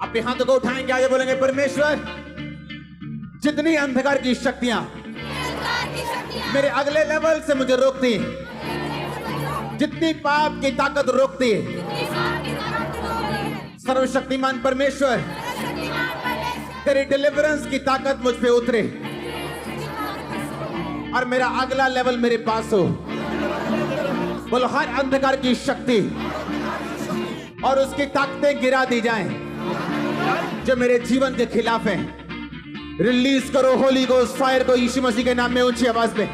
अपने हाथों को उठाएंगे, आगे बोलेंगे परमेश्वर जितनी अंधकार की शक्तियां मेरे अगले लेवल से मुझे रोकती, जितनी पाप की ताकत रोकती, सर्वशक्तिमान परमेश्वर तेरी डिलीवरेंस की ताकत मुझ पे उतरे और मेरा अगला लेवल मेरे पास हो। बोलो हर अंधकार की शक्ति और उसकी ताकतें गिरा दी जाएं जो मेरे जीवन के खिलाफ है। रिलीज करो होली गोस्ट फायर को यीशु मसीह के नाम में ऊंची आवाज में।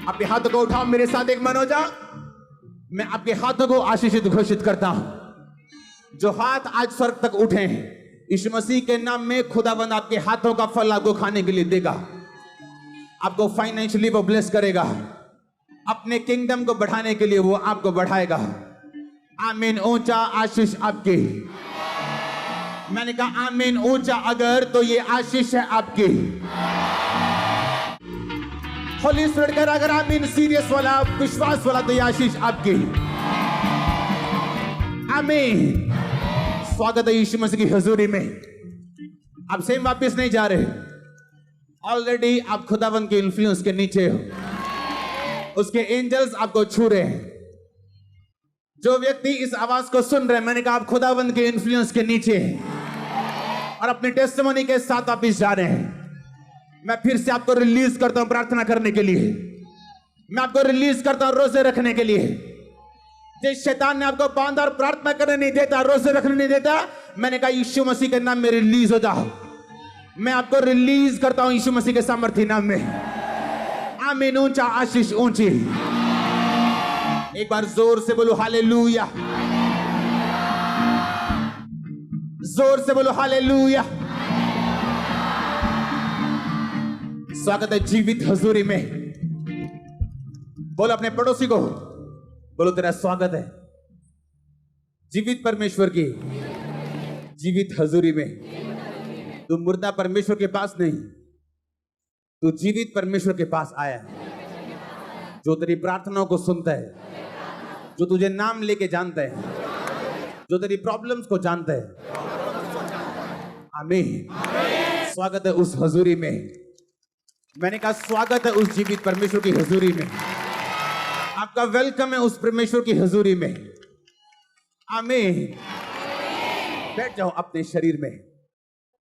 अपने हाथों को उठाओ, मेरे साथ एक मन हो जाओ। मैं आपके हाथों को आशीषित घोषित करता हूं। जो हाथ आज स्वर्ग तक उठे हैं, यीशु मसीह के नाम में खुदावंद आपके हाथों का फल आपको खाने के लिए देगा। आपको फाइनेंशियली वो ब्लेस करेगा, अपने किंगडम को बढ़ाने के लिए वो आपको बढ़ाएगा। आमीन। ऊंचा आशीष आपकी। मैंने कहा आमीन ऊंचा, अगर तो ये आशीष है आपकी। होली स्पिरिट कर अगर आमीन सीरियस वाला, विश्वास वाला, तो ये आशीष आपकी। आमीन। स्वागत है यीशु मसीह की हजूरी में। आप सेम वापस नहीं जा रहे, ऑलरेडी आप खुदावंद के इन्फ्लुएंस के नीचे हो। उसके एंजल्स आपको छू रहे हैं। जो व्यक्ति इस आवाज को सुन रहे हैं, मैंने कहा आप खुदावंद के इन्फ्लुएंस के नीचे हैं और अपने टेस्टिमनी के साथ वापस जा रहे हैं। मैं फिर से आपको रिलीज करता हूं प्रार्थना करने के लिए। मैं आपको रिलीज करता हूं रोजे रखने के लिए। जिस शैतान ने आपको बांधा और प्रार्थना करने नहीं देता, रोजे रखने नहीं देता, मैंने कहा यीशु मसीह के नाम में रिलीज हो जाओ। मैं आपको रिलीज करता हूं यीशु मसीह के सामर्थ्य नाम में। आमीन। ऊंचा आशीष ऊंची। एक बार जोर से बोलो हालेलुया। जोर से बोलो हालेलुया। स्वागत है जीवित हजूरी में। बोलो अपने पड़ोसी को, बोलो तेरा स्वागत है जीवित परमेश्वर की जीवित हजूरी में। तू मुर्दा परमेश्वर के पास नहीं, तू जीवित परमेश्वर के पास आया है, जो तेरी प्रार्थनाओं को सुनता है, जो तुझे नाम लेके जानता है, जो तेरी प्रॉब्लम्स को जानता है। आमीन। स्वागत है उस हजूरी में। मैंने कहा स्वागत है उस जीवित परमेश्वर की हजूरी में। आपका वेलकम है उस परमेश्वर की हजूरी में। आमीन। बैठ जाओ अपने शरीर में।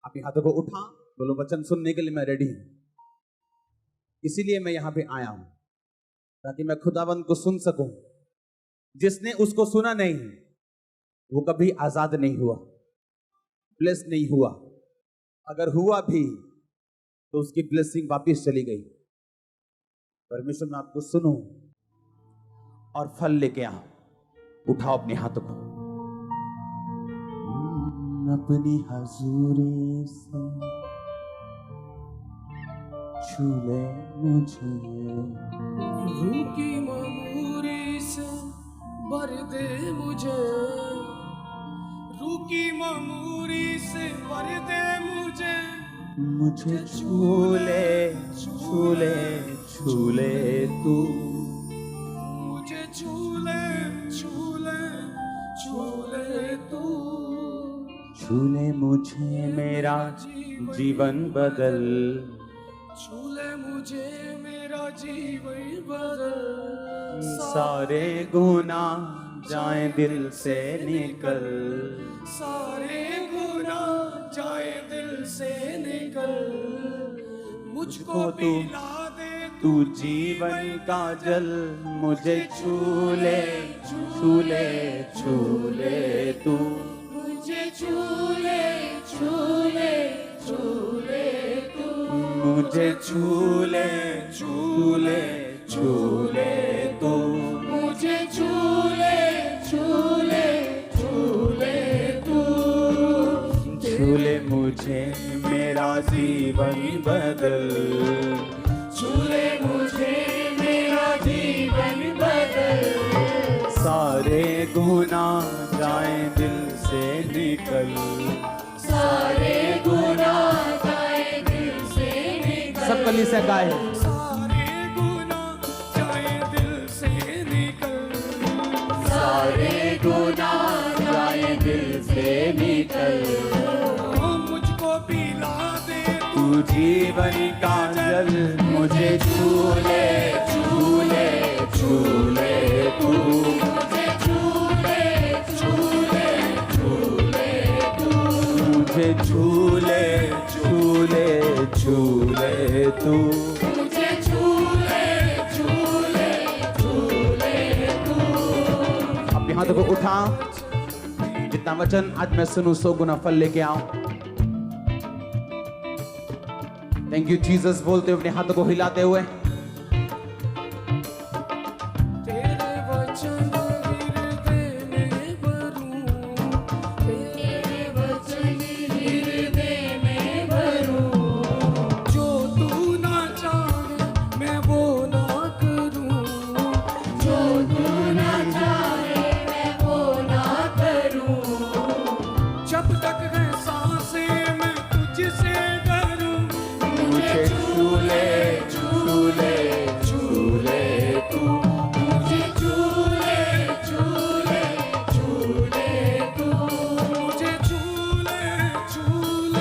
अपने हाथों को उठा, बोलो वचन सुनने के लिए मैं रेडी हूं। इसीलिए मैं यहां पे आया हूं ताकि मैं खुदावंद को सुन सकूं। जिसने उसको सुना नहीं वो कभी आजाद नहीं हुआ, ब्लेस नहीं हुआ। अगर हुआ भी तो उसकी ब्लेसिंग वापस चली गई। परमेश्वर मैं आपको सुनूं और फल लेके आ। उठाओ अपने हाथों को। अपनी हजूरी से छू ले मुझे, रूकी ममूरी से भर दे मुझे, रूकी ममूरी से भर दे मुझे। मुझे छू ले, छू ले, छू ले तू, मुझे छू ले, छू ले, छू ले तू। छू ले मुझे मेरा जीवन बदल, छू ले मुझे मेरा जीवन बदल। सारे गुनाह जाए दिल से निकल, सारे गुनाह जाए दिल से निकल। मुझको पिला दे तू जीवन का जल। मुझे छू ले, छू ले, छू ले तू, मुझे छू ले, छू ले, छू ले तू। मुझे छू ले, छू ले, छू ले तू, मुझे छू ले, छू ले, छू ले तू। छू ले मुझे मेरा जीवन बदल, छू ले मुझे मेरा जीवन बदल। सारे गुनाह जाए दिल से निकल, सारे गुनाह जाए दिल से निकल। सब कली से गाए। सारे गुनाह जाए दिल से निकल। सारे गुनाह जाए दिल से जीवन का जल मुझे झूले झूले झूले तू मुझे झूले झूले झूले तू मुझे झूले झूले झूले तू मुझे झूले झूले झूले तू। अपने हाथों को उठा, जितना वचन आज मैं सुनूं 100 गुना फल लेके आऊं। थैंक यू जीसस बोलते हुए अपने हाथों को हिलाते हुए तेरे वचन हृदय में भरूं, तेरे वचन हृदय में भरूं, जो तू ना चाहे मैं वो ना करूं, जो तू ना चाहे मैं वो ना करूं, जब तक है सांसें मैं तुझसे डरूं, मुझे झूले झूले झूले तू मुझे झूले झूले झूले तू मुझे झूले झूले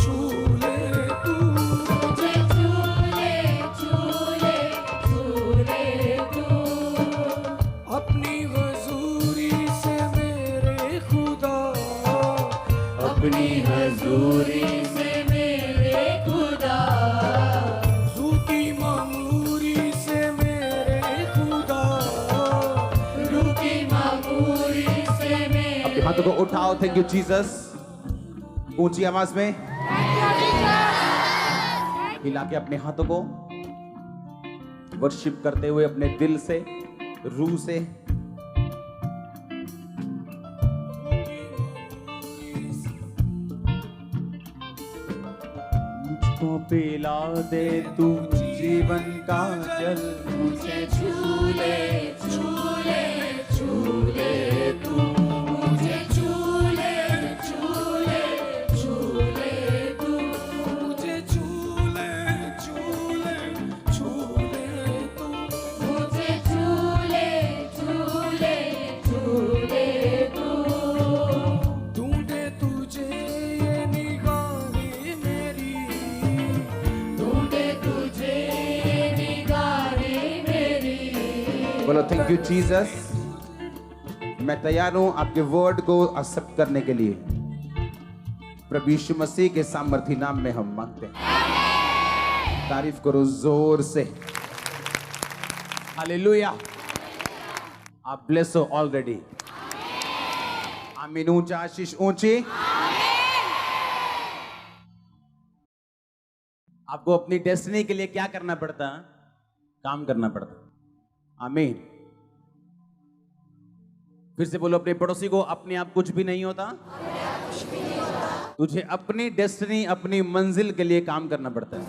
झूले तू मुझे झूले झूले झूले तू। अपनी हजूरी से मेरे खुदा, अपनी हजूरी से मेरे खुदा, रूकी मामूरी से मेरे खुदा, रूकी मामूरी से मेरे। अपने हाथों को उठाओ। Thank you Jesus. ऊंची आवाज में हिला के अपने हाथों को वर्शिप करते हुए अपने दिल से, रूह से मुझको पिला दे तू जीवन का जल मुझे झूले झूले झूले तू मुझे झूले झूले झूले तू मुझे झूले झूले झूले तू मुझे झूले झूले झूले तू। ढूंढे तुझे ये निगाहें मेरी, ढूंढे तुझे ये निगाहें मेरी। बोलो थैंक यू जीसस। मैं तैयार हूं आपके वर्ड को एक्सेप्ट करने के लिए। प्रभु यीशु मसीह के सामर्थी नाम में हम मांगते हैं। तारीफ करो जोर से। हालेलुया। आप ब्लेस हो ऑलरेडी। आमीन। ऊंचा आशीष ऊंची। आपको अपनी डेस्टिनी के लिए क्या करना पड़ता? काम करना पड़ता। आमीन। फिर से बोलो अपने पड़ोसी को, अपने आप कुछ भी नहीं होता। तुझे अपनी डेस्टिनी, अपनी मंजिल के लिए काम करना पड़ता है।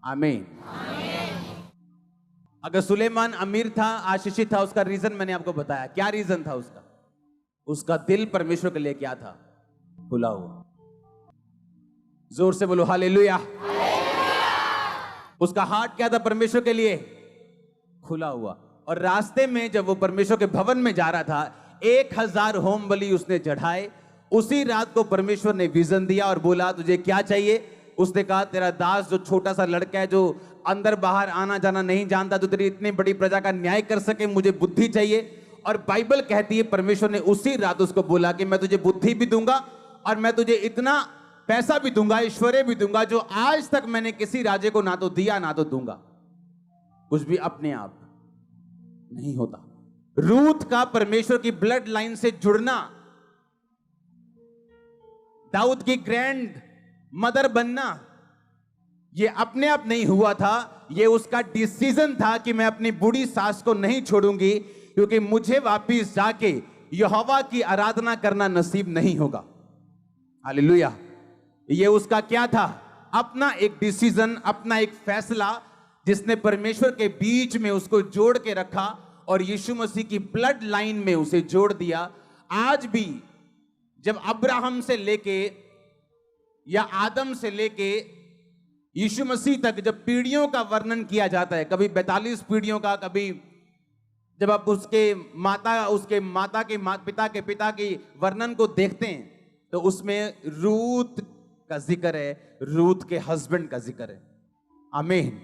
आमीन। अगर सुलेमान अमीर था, आशीषित था, उसका रीजन मैंने आपको बताया। क्या रीजन था उसका? उसका दिल परमेश्वर के लिए क्या था? खुला हुआ। जोर से बोलो हालेलुया। उसका हार्ट क्या था परमेश्वर के लिए? खुला हुआ। और रास्ते में जब वो परमेश्वर के भवन में जा रहा था, 1000 होम बलि उसने चढ़ाए। उसी रात को परमेश्वर ने विजन दिया और बोला तुझे क्या चाहिए? उसने कहा तेरा दास जो छोटा सा लड़का है, जो अंदर बाहर आना जाना नहीं जानता, जो तेरी इतनी बड़ी प्रजा का न्याय कर सके, मुझे बुद्धि चाहिए। और बाइबल कहती है परमेश्वर ने उसी रात उसको बोला कि मैं तुझे बुद्धि भी दूंगा और मैं तुझे इतना पैसा भी दूंगा, ऐश्वर्य भी दूंगा, जो आज तक मैंने किसी राजे को ना तो दिया ना तो दूंगा। कुछ भी अपने आप नहीं होता। रूथ का परमेश्वर की ब्लड लाइन से जुड़ना, दाऊद की ग्रैंड मदर बनना, यह अपने आप नहीं हुआ था। यह उसका डिसीजन था कि मैं अपनी बूढ़ी सास को नहीं छोड़ूंगी, क्योंकि मुझे वापिस जाके यहोवा की आराधना करना नसीब नहीं होगा। हालेलुया। यह उसका क्या था? अपना एक डिसीजन, अपना एक फैसला, जिसने परमेश्वर के बीच में उसको जोड़ के रखा और यीशु मसीह की ब्लड लाइन में उसे जोड़ दिया। आज भी जब अब्राहम से लेके या आदम से लेके यीशु मसीह तक जब पीढ़ियों का वर्णन किया जाता है, कभी 42 पीढ़ियों का, कभी जब आप उसके माता के पिता के पिता की वर्णन को देखते हैं, तो उसमें रूत का जिक्र है, रूथ के हस्बैंड का जिक्र है। आमीन।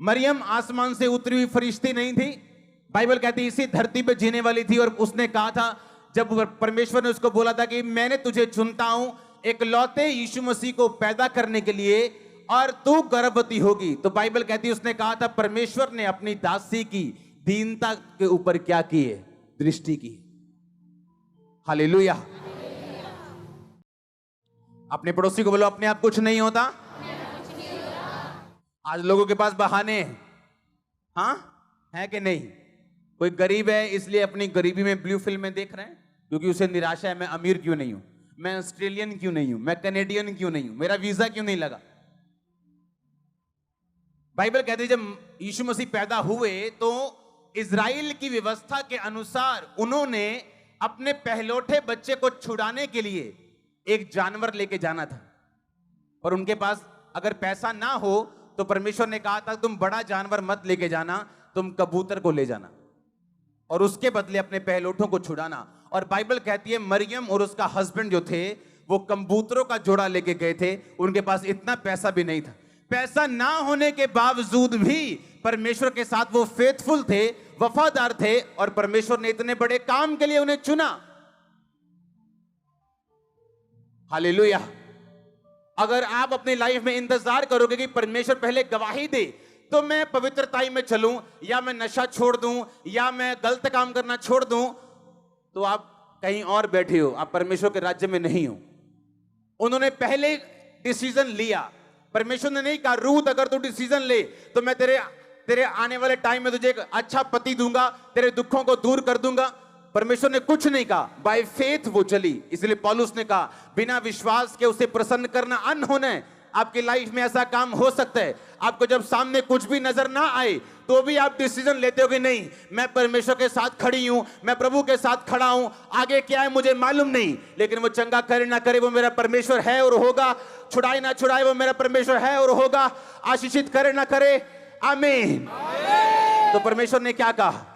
मरियम आसमान से उतरी हुई फरिश्ती नहीं थी। बाइबल कहती है इसी धरती पे जीने वाली थी, और उसने कहा था, जब परमेश्वर ने उसको बोला था कि मैंने तुझे चुनता हूं एक लौते यीशु मसीह को पैदा करने के लिए, और तू गर्भवती होगी, तो बाइबल कहती है उसने कहा था परमेश्वर ने अपनी दासी की दीनता के ऊपर क्या की है? दृष्टि की। हालेलुया। अपने पड़ोसी को बोलो अपने आप कुछ नहीं होता। आज लोगों के पास बहाने हैं, हाँ है कि नहीं? कोई गरीब है इसलिए अपनी गरीबी में ब्लू फिल्में देख रहे हैं, क्योंकि उसे निराशा है, मैं अमीर क्यों नहीं हूं, मैं ऑस्ट्रेलियन क्यों नहीं हूं, मैं कनेडियन क्यों नहीं हूं, मेरा वीजा क्यों नहीं लगा। बाइबल कहती है जब यीशु मसीह पैदा हुए तो इजराइल की व्यवस्था के अनुसार उन्होंने अपने पहलौठे बच्चे को छुड़ाने के लिए एक जानवर लेके जाना था, और उनके पास अगर पैसा ना हो तो परमेश्वर ने कहा था तुम बड़ा जानवर मत लेके जाना, तुम कबूतर को ले जाना और उसके बदले अपने पहलौठों को छुड़ाना। और बाइबल कहती है मरियम और उसका हस्बैंड जो थे वो कबूतरों का जोड़ा लेके गए थे, उनके पास इतना पैसा भी नहीं था। पैसा ना होने के बावजूद भी परमेश्वर के साथ वो फेथफुल थे, वफादार थे, और परमेश्वर ने इतने बड़े काम के लिए उन्हें चुना। हालेलुया। अगर आप अपनी लाइफ में इंतजार करोगे कि परमेश्वर पहले गवाही दे तो मैं पवित्रताई में चलूं, या मैं नशा छोड़ दूं, या मैं गलत काम करना छोड़ दूं, तो आप कहीं और बैठे हो, आप परमेश्वर के राज्य में नहीं हो। उन्होंने पहले डिसीजन लिया। परमेश्वर ने नहीं कहा रूथ अगर तू डिसीजन ले तो मैं तेरे आने वाले टाइम में तुझे एक अच्छा पति दूंगा, तेरे दुखों को दूर कर दूंगा। परमेश्वर ने कुछ नहीं कहा, बाय फेथ वो चली। इसलिए पौलुस ने कहा बिना विश्वास के उसे प्रसन्न करना अनहोना है। आपकी लाइफ में ऐसा काम हो सकता है, आपको जब सामने कुछ भी नजर ना आए तो भी आप डिसीजन लेते हो कि नहीं मैं परमेश्वर के साथ खड़ी हूं, मैं प्रभु के साथ खड़ा हूं, आगे क्या है मुझे मालूम नहीं, लेकिन वो चंगा करे ना करे वो मेरा परमेश्वर है और होगा, छुड़ाए ना छुड़ाए वो मेरा परमेश्वर है और होगा, आशीषित करे ना करे, आमीन। तो परमेश्वर ने क्या कहा?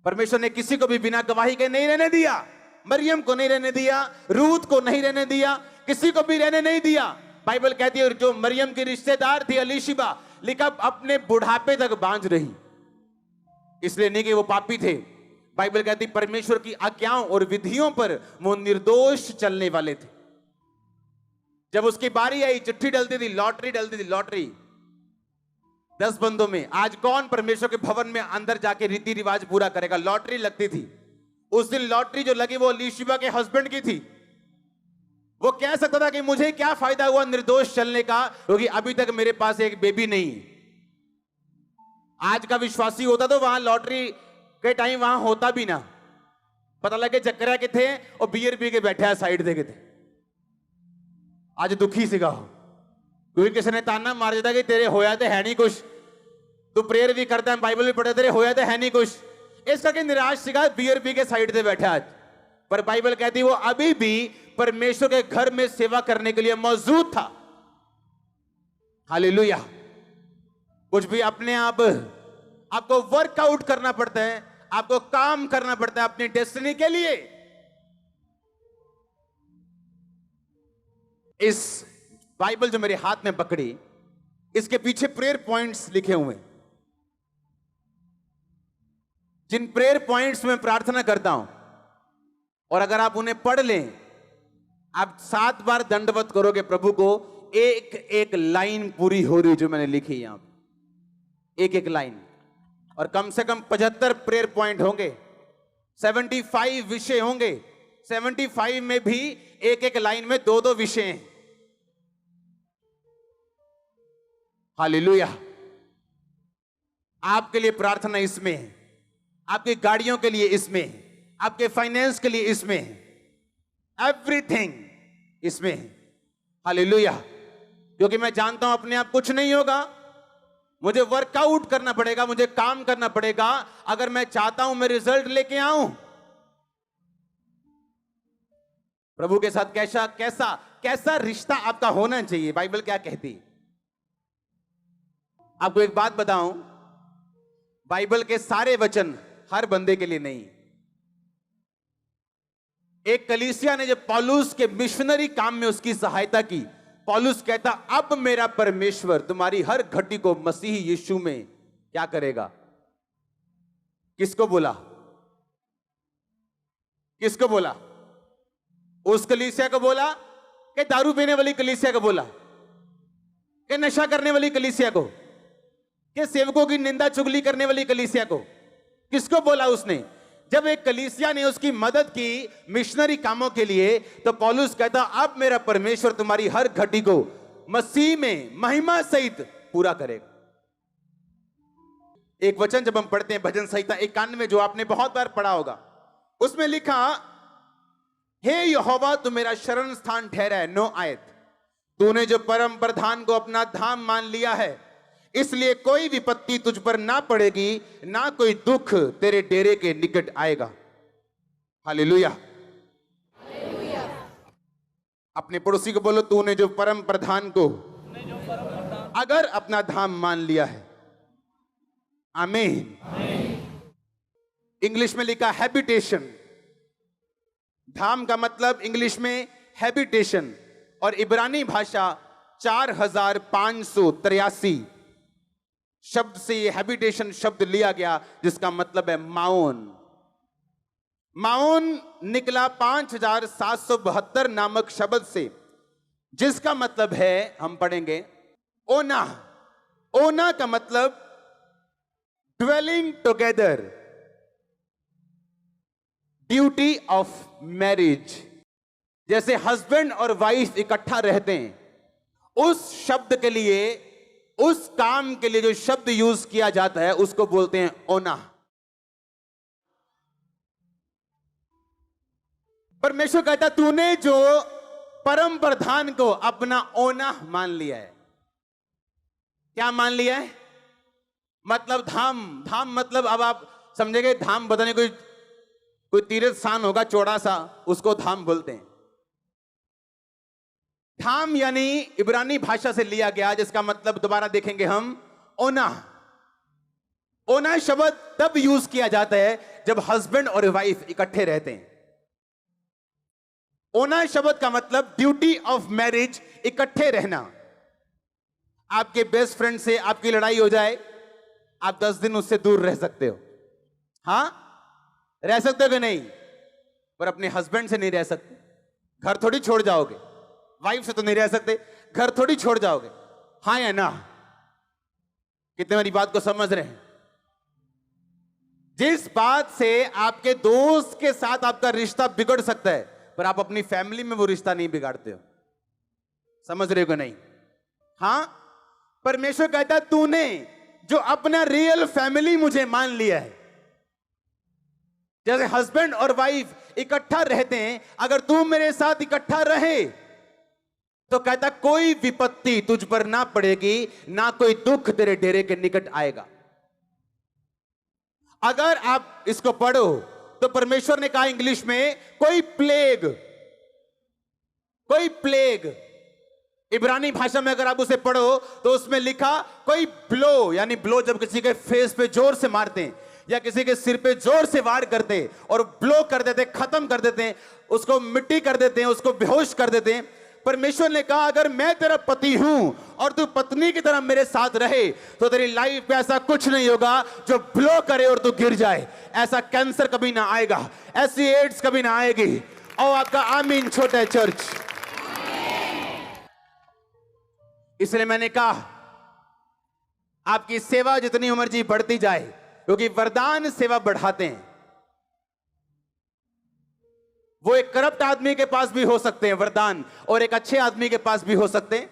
परमेश्वर ने किसी को भी बिना गवाही के नहीं रहने दिया। मरियम को नहीं रहने दिया, रूथ को नहीं रहने दिया, किसी को भी रहने नहीं दिया। बाइबल कहती है जो मरियम की रिश्तेदार थी अलीशिबा, लिखा अपने बुढ़ापे तक बांझ रही। इसलिए नहीं कि वो पापी थे, बाइबल कहती परमेश्वर की आज्ञाओं और विधियों पर वो निर्दोष चलने वाले थे। जब उसकी बारी आई, चिट्ठी डलती थी, लॉटरी डलती थी, लॉटरी 10 बंदों में। आज कौन परमेश्वर के भवन में अंदर जाके रीति रिवाज पूरा करेगा? लॉटरी लगती थी। उस दिन लॉटरी जो लगी वो अलीशिबा के हस्बैंड की थी। वो कह सकता था कि मुझे क्या फायदा हुआ निर्दोष चलने का, क्योंकि अभी तक मेरे पास एक बेबी नहीं। आज का विश्वासी होता तो वहां लॉटरी के टाइम वहां होता भी ना, पता लगे चक्करा के थे और बियर पी के बैठे साइड देखे थे। आज दुखी सिगा हो क्योंकि किसी ने ताना मार देता कि तेरे होया तो है नहीं कुछ, तू प्रेयर भी करता है, बाइबल भी पढ़ता, तेरे होया तो है नहीं कुछ, इस करके निराश सिगा बियर पी के साइड से बैठा आज। पर बाइबल कहती वो अभी भी परमेश्वर के घर में सेवा करने के लिए मौजूद था। हालेलुया। कुछ भी अपने आप आपको वर्कआउट करना पड़ता है, आपको काम करना पड़ता है अपनी डेस्टिनी के लिए। इस बाइबल जो मेरे हाथ में पकड़ी, इसके पीछे प्रेयर पॉइंट्स लिखे हुए हैं। जिन प्रेयर पॉइंट्स में प्रार्थना करता हूं, और अगर आप उन्हें पढ़ लें, आप 7 बार दंडवत करोगे प्रभु को, एक एक लाइन पूरी हो रही जो मैंने लिखी यहां, एक एक लाइन। और कम से कम 75 प्रेयर पॉइंट होंगे, 75 विषय होंगे। 75 में भी एक एक लाइन में 2-2 विषय हैं। हालेलुया। आपके लिए प्रार्थना इसमें है, आपकी गाड़ियों के लिए इसमें है, आपके फाइनेंस के लिए इसमें है, एवरीथिंग इसमें है। हालेलुया। क्योंकि मैं जानता हूं अपने आप कुछ नहीं होगा, मुझे वर्कआउट करना पड़ेगा, मुझे काम करना पड़ेगा अगर मैं चाहता हूं मैं रिजल्ट लेके आऊं। प्रभु के साथ कैसा कैसा कैसा रिश्ता आपका होना चाहिए, बाइबल क्या कहती है? आपको एक बात बताऊं, बाइबल के सारे वचन हर बंदे के लिए नहीं। एक कलीसिया ने जब पौलुस के मिशनरी काम में उसकी सहायता की, पौलुस कहता अब मेरा परमेश्वर तुम्हारी हर घटी को मसीह यीशु में क्या करेगा। किसको बोला? किसको बोला? उस कलीसिया को बोला कि दारू पीने वाली कलीसिया को बोला, कि नशा करने वाली कलीसिया को, कि सेवकों की निंदा चुगली करने वाली कलीसिया को? किसको बोला उसने? जब एक कलीसिया ने उसकी मदद की मिशनरी कामों के लिए, तो पौलुस कहता अब मेरा परमेश्वर तुम्हारी हर घटी को मसीह में महिमा सहित पूरा करेगा। एक वचन जब हम पढ़ते हैं भजन संहिता 91 जो आपने बहुत बार पढ़ा होगा, उसमें लिखा हे यहोवा तू मेरा शरण स्थान ठहरा है। 9 आयत, तूने जो परम प्रधान को अपना धाम मान लिया है, इसलिए कोई विपत्ति तुझ पर ना पड़ेगी, ना कोई दुख तेरे डेरे के निकट आएगा। हालेलुया। अपने पड़ोसी को बोलो तूने जो परम प्रधान को अगर अपना धाम मान लिया है। आमीन। इंग्लिश में लिखा हैबिटेशन। धाम का मतलब इंग्लिश में हैबिटेशन, और इब्रानी भाषा 4583 शब्द से ये हैबिटेशन शब्द लिया गया, जिसका मतलब है माओन। माओन निकला 5772 नामक शब्द से, जिसका मतलब है, हम पढ़ेंगे, ओना। ओना का मतलब dwelling together, duty of marriage. जैसे हस्बैंड और वाइफ इकट्ठा रहते हैं, उस शब्द के लिए, उस काम के लिए जो शब्द यूज किया जाता है उसको बोलते हैं ओना। परमेश्वर कहता तूने जो परम प्रधान को अपना ओना मान लिया है। क्या मान लिया है? मतलब धाम। धाम मतलब अब आप समझेंगे, धाम बताने कोई तीर्थ स्थान होगा चौड़ा सा, उसको धाम बोलते हैं। धाम यानी इब्रानी भाषा से लिया गया, जिसका मतलब दोबारा देखेंगे हम, ओना। ओना शब्द तब यूज किया जाता है जब हस्बैंड और वाइफ इकट्ठे रहते हैं। ओना शब्द का मतलब ड्यूटी ऑफ मैरिज, इकट्ठे रहना। आपके बेस्ट फ्रेंड से आपकी लड़ाई हो जाए, आप 10 दिन उससे दूर रह सकते हो। हां, रह सकते हो कि नहीं? पर अपने हस्बैंड से नहीं रह सकते। घर थोड़ी छोड़ जाओगे। वाइफ से तो नहीं रह सकते, घर थोड़ी छोड़ जाओगे। हाँ या ना? कितने मेरी बात को समझ रहे हैं? जिस बात से आपके दोस्त के साथ आपका रिश्ता बिगड़ सकता है, पर आप अपनी फैमिली में वो रिश्ता नहीं बिगाड़ते हो। समझ रहे हो कि नहीं? हां, परमेश्वर कहता है तूने जो अपना रियल फैमिली मुझे मान लिया है। जैसे हस्बैंड और वाइफ इकट्ठा रहते हैं, अगर तू मेरे साथ इकट्ठा रहे तो कहता कोई विपत्ति तुझ पर ना पड़ेगी, ना कोई दुख तेरे डेरे के निकट आएगा। अगर आप इसको पढ़ो तो परमेश्वर ने कहा इंग्लिश में कोई प्लेग। इब्रानी भाषा में अगर आप उसे पढ़ो तो उसमें लिखा कोई ब्लो, यानी ब्लो जब किसी के फेस पे जोर से मारते हैं या किसी के सिर पे जोर से वार करते और ब्लो कर देते, खत्म कर देते हैं, उसको मिट्टी कर देते हैं, उसको बेहोश कर देते हैं। परमेश्वर ने कहा अगर मैं तेरा पति हूं और तू पत्नी की तरह मेरे साथ रहे तो तेरी लाइफ में ऐसा कुछ नहीं होगा जो ब्लो करे और तू गिर जाए। ऐसा कैंसर कभी ना आएगा, ऐसी एड्स कभी ना आएगी। और आपका आमीन छोटा है चर्च। इसलिए मैंने कहा आपकी सेवा जितनी उम्र जी बढ़ती जाए, क्योंकि वरदान सेवा बढ़ाते हैं। वो एक करप्ट आदमी के पास भी हो सकते हैं वरदान, और एक अच्छे आदमी के पास भी हो सकते हैं,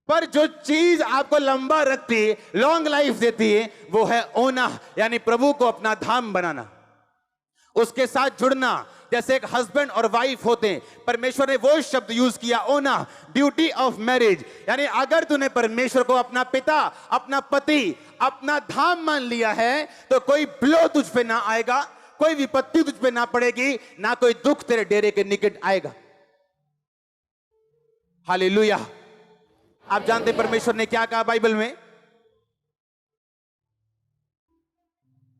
पर जो चीज आपको लंबा रखती है, लॉन्ग लाइफ देती है, वो है ओना, यानी प्रभु को अपना धाम बनाना, उसके साथ जुड़ना। जैसे एक हस्बैंड और वाइफ होते हैं, परमेश्वर ने वो शब्द यूज किया ओना, ड्यूटी ऑफ मैरिज। यानी अगर तूने परमेश्वर को अपना पिता, अपना पति, अपना धाम मान लिया है तो कोई ब्लो तुझ पे ना आएगा, कोई विपत्ति तुझ पे ना पड़ेगी, ना कोई दुख तेरे डेरे के निकट आएगा। हालेलुया। आप जानते परमेश्वर ने क्या कहा बाइबल में?